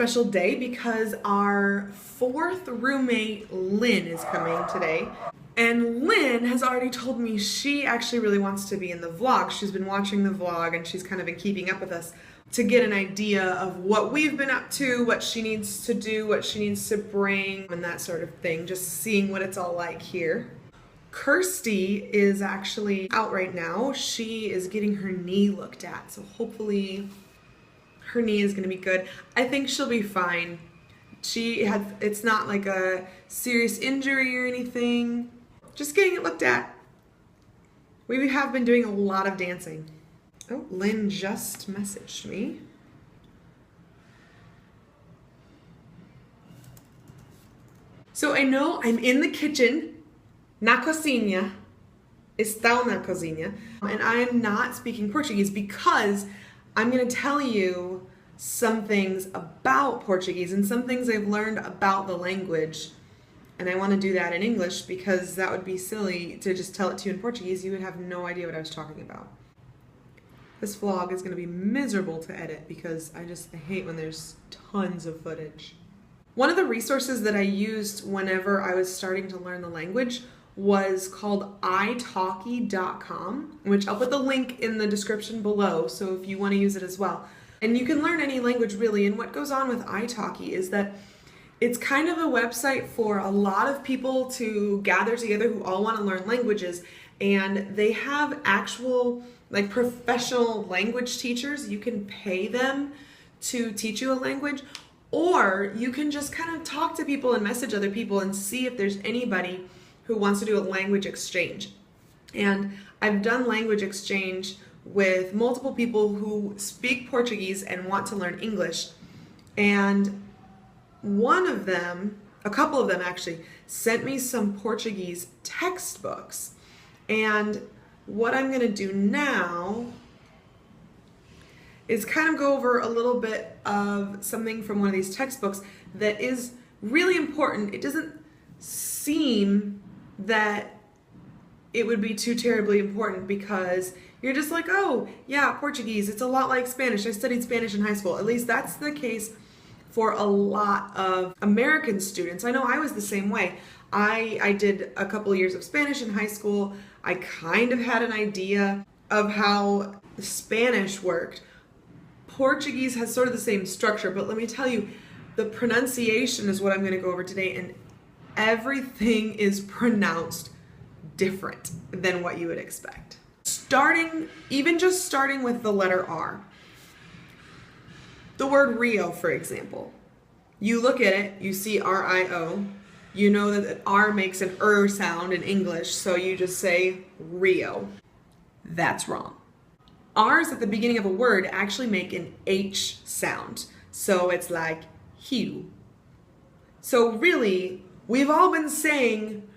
special day because our fourth roommate, Lynn, is coming today. And Lynn has already told me she actually really wants to be in the vlog. She's been watching the vlog and she's kind of been keeping up with us to get an idea of what we've been up to, what she needs to do, what she needs to bring, and that sort of thing. Just seeing what it's all like here. Kirsty is actually out right now. She is getting her knee looked at, so hopefully her knee is gonna be good. I think she'll be fine. It's not like a serious injury or anything. Just getting it looked at. We have been doing a lot of dancing. Oh, Lynn just messaged me. So I know I'm in the kitchen. Na cozinha. Está na cozinha. And I'm not speaking Portuguese because I'm going to tell you some things about Portuguese and some things I've learned about the language. And I want to do that in English because that would be silly to just tell it to you in Portuguese. You would have no idea what I was talking about. This vlog is going to be miserable to edit because I hate when there's tons of footage. One of the resources that I used whenever I was starting to learn the language was called italki.com, which I'll put the link in the description below, so if you want to use it as well. And you can learn any language really, and what goes on with italki is that it's kind of a website for a lot of people to gather together who all want to learn languages, and they have actual like professional language teachers. You can pay them to teach you a language, or you can just kind of talk to people and message other people and see if there's anybody who wants to do a language exchange. And I've done language exchange with multiple people who speak Portuguese and want to learn English. And one of them, a couple of them actually, sent me some Portuguese textbooks. And what I'm gonna do now is kind of go over a little bit of something from one of these textbooks that is really important. It doesn't seem that it would be too terribly important because you're just like, oh yeah, Portuguese, it's a lot like Spanish. I studied Spanish in high school. At least that's the case for a lot of American students. I know I was the same way. I did a couple of years of Spanish in high school. I kind of had an idea of how Spanish worked. Portuguese has sort of the same structure, but let me tell you, the pronunciation is what I'm going to go over today, and everything is pronounced different than what you would expect. Even just starting with the letter R. The word Rio, for example. You look at it, you see R-I-O. You know that R makes an sound in English, so you just say Rio. That's wrong. R's at the beginning of a word actually make an H sound. So it's like Rio. So really, we've all been saying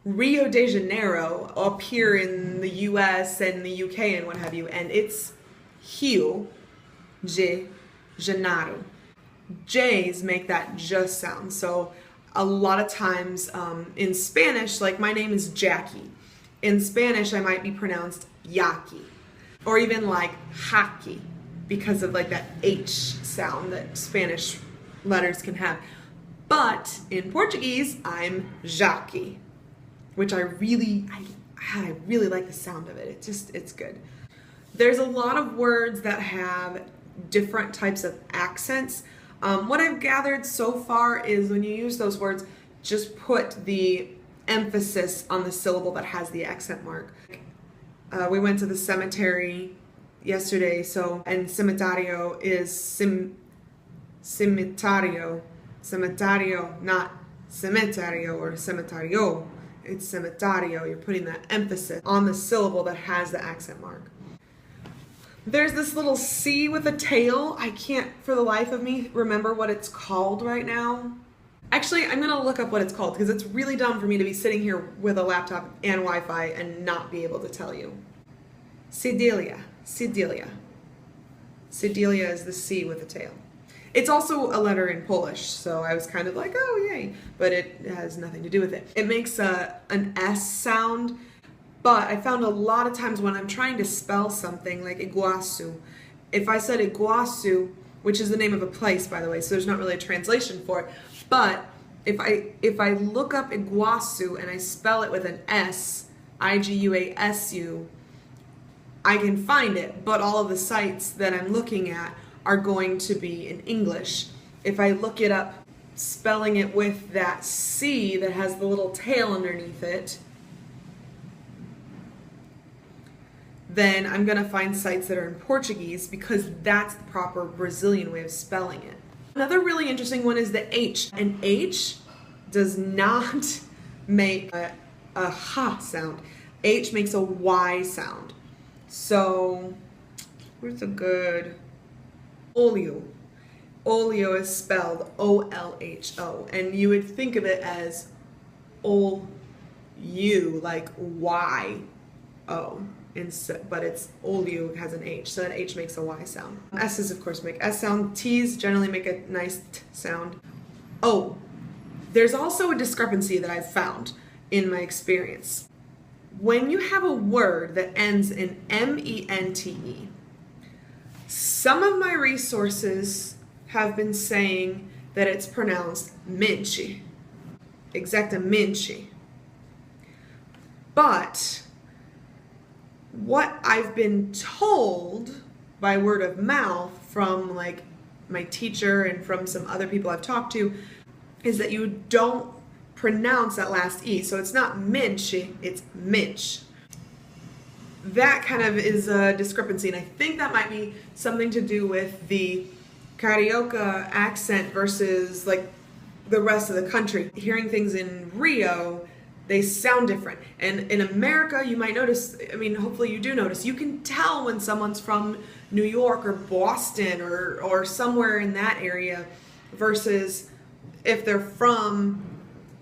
Rio de Janeiro up here in the US and the UK and what have you, and it's Rio de Janeiro. J's make that J sound. So a lot of times in Spanish, like my name is Jackie. In Spanish, I might be pronounced Yaki, or even like Haki, because of like that H sound that Spanish letters can have. But in Portuguese, I'm Jaki, which I really like the sound of it. It's good. There's a lot of words that have different types of accents. What I've gathered so far is when you use those words, just put the emphasis on the syllable that has the accent mark. We went to the cemetery yesterday, and cementario is cementario, not cementario or cementario. It's cementario. You're putting that emphasis on the syllable that has the accent mark. There's this little C with a tail. I can't for the life of me remember what it's called right now. Actually, I'm gonna look up what it's called because it's really dumb for me to be sitting here with a laptop and Wi-Fi and not be able to tell you. Cedilia. Cedilia. Cedilia is the C with a tail. It's also a letter in Polish, so I was kind of like, oh yay, but it has nothing to do with it. It makes an S sound, but I found a lot of times when I'm trying to spell something like iguazu, if I said iguazu, which is the name of a place, by the way, so there's not really a translation for it. But if I look up Iguazu and I spell it with an S, Iguasu, I can find it, but all of the sites that I'm looking at are going to be in English. If I look it up spelling it with that C that has the little tail underneath it, then I'm going to find sites that are in Portuguese because that's the proper Brazilian way of spelling it. Another really interesting one is the H. An H does not make a ha sound. H makes a Y sound. So, where's a good? Olho. Olho is spelled O-L-H-O, and you would think of it as O-U, like Y-O. But it's oleo has an H, so that H makes a Y sound. S's, of course, make S sound. T's generally make a nice T sound. Oh, there's also a discrepancy that I've found in my experience. When you have a word that ends in M-E-N-T-E, some of my resources have been saying that it's pronounced mente, exactamente. But what I've been told by word of mouth from like my teacher and from some other people I've talked to is that you don't pronounce that last E. So it's not minche, it's minch. That kind of is a discrepancy, and I think that might be something to do with the Carioca accent versus like the rest of the country. Hearing things in Rio, they sound different. And in America, you might notice, I mean, hopefully you do notice, you can tell when someone's from New York or Boston or somewhere in that area versus if they're from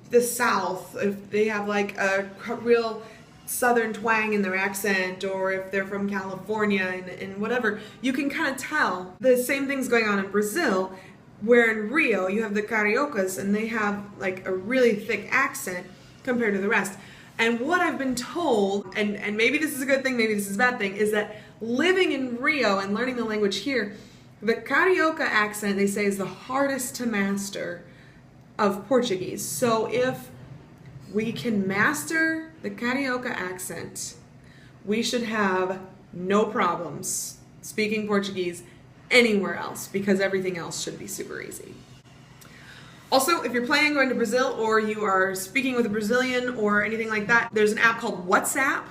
the South, if they have like a real Southern twang in their accent, or if they're from California and whatever, you can kind of tell. The same thing's going on in Brazil, where in Rio you have the Cariocas and they have like a really thick accent compared to the rest. And what I've been told, and maybe this is a good thing, maybe this is a bad thing, is that living in Rio and learning the language here, the Carioca accent, they say, is the hardest to master of Portuguese. So if we can master the Carioca accent, we should have no problems speaking Portuguese anywhere else, because everything else should be super easy. Also, if you're planning on going to Brazil or you are speaking with a Brazilian or anything like that, there's an app called WhatsApp,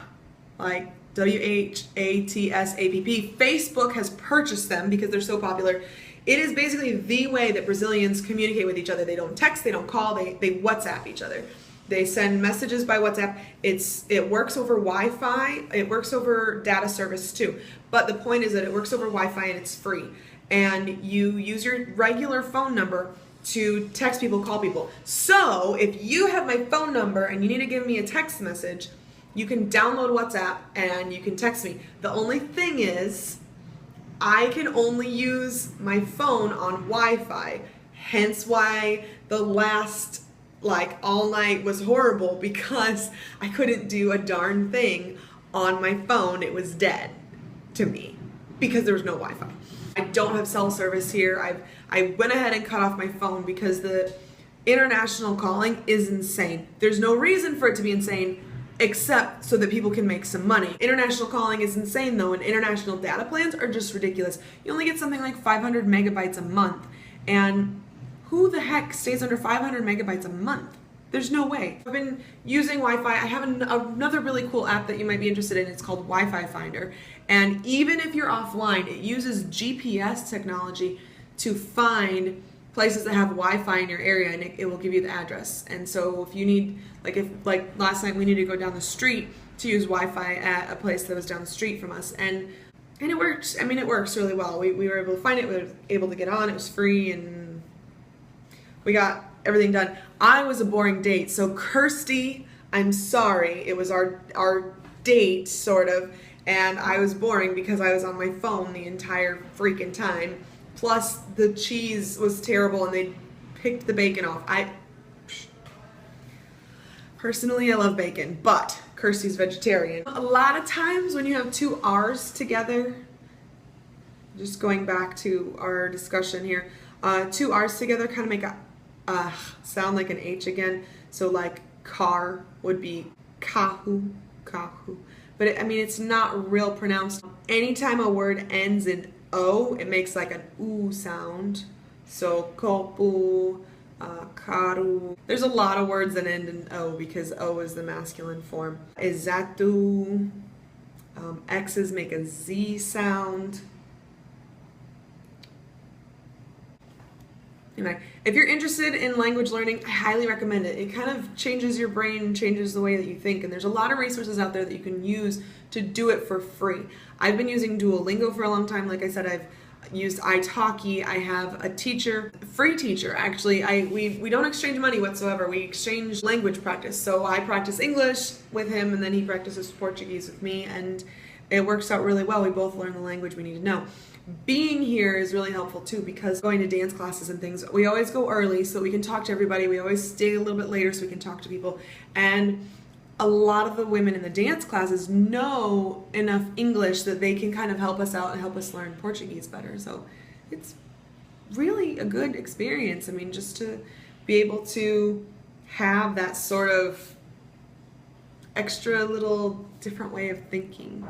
like WhatsApp. Facebook has purchased them because they're so popular. It is basically the way that Brazilians communicate with each other. They don't text, they don't call, they WhatsApp each other. They send messages by WhatsApp. It works over Wi-Fi. It works over data service too. But the point is that it works over Wi-Fi and it's free. And you use your regular phone number to text people, call people. So if you have my phone number and you need to give me a text message, you can download WhatsApp and you can text me. The only thing is, I can only use my phone on Wi-Fi. Hence why the last all night was horrible, because I couldn't do a darn thing on my phone. It was dead to me because there was no Wi-Fi. I don't have cell service here. I went ahead and cut off my phone because the international calling is insane. There's no reason for it to be insane except so that people can make some money. International calling is insane though, and international data plans are just ridiculous. You only get something like 500 megabytes a month, and who the heck stays under 500 megabytes a month? There's no way. I've been using Wi-Fi. I have another really cool app that you might be interested in. It's called Wi-Fi Finder. And even if you're offline, it uses GPS technology to find places that have Wi-Fi in your area, and it will give you the address. And so if you need, like last night we needed to go down the street to use Wi-Fi at a place that was down the street from us. And it works. I mean, it works really well. We were able to find it. We were able to get on. It was free, and we got everything done. I was a boring date, so Kirsty, I'm sorry. It was our date, sort of, and I was boring because I was on my phone the entire freaking time. Plus, the cheese was terrible, and they picked the bacon off. Personally, I love bacon, but Kirsty's vegetarian. A lot of times when you have two R's together, just going back to our discussion here, two R's together kind of make a sound like an H again. So like car would be kahu, kahu. But I mean, it's not real pronounced. Anytime a word ends in O, it makes like an oo sound. So kopu, karu. There's a lot of words that end in O because O is the masculine form. Exato. X's make a Z sound. Anyway, if you're interested in language learning, I highly recommend it. It kind of changes your brain, changes the way that you think, and there's a lot of resources out there that you can use to do it for free. I've been using Duolingo for a long time. Like I said, I've used italki. I have a teacher, a free teacher actually. We don't exchange money whatsoever. We exchange language practice. So I practice English with him, and then he practices Portuguese with me, and it works out really well. We both learn the language we need to know. Being here is really helpful too, because going to dance classes and things, we always go early so we can talk to everybody. We always stay a little bit later so we can talk to people. And a lot of the women in the dance classes know enough English that they can kind of help us out and help us learn Portuguese better. So it's really a good experience. I mean, just to be able to have that sort of extra little different way of thinking.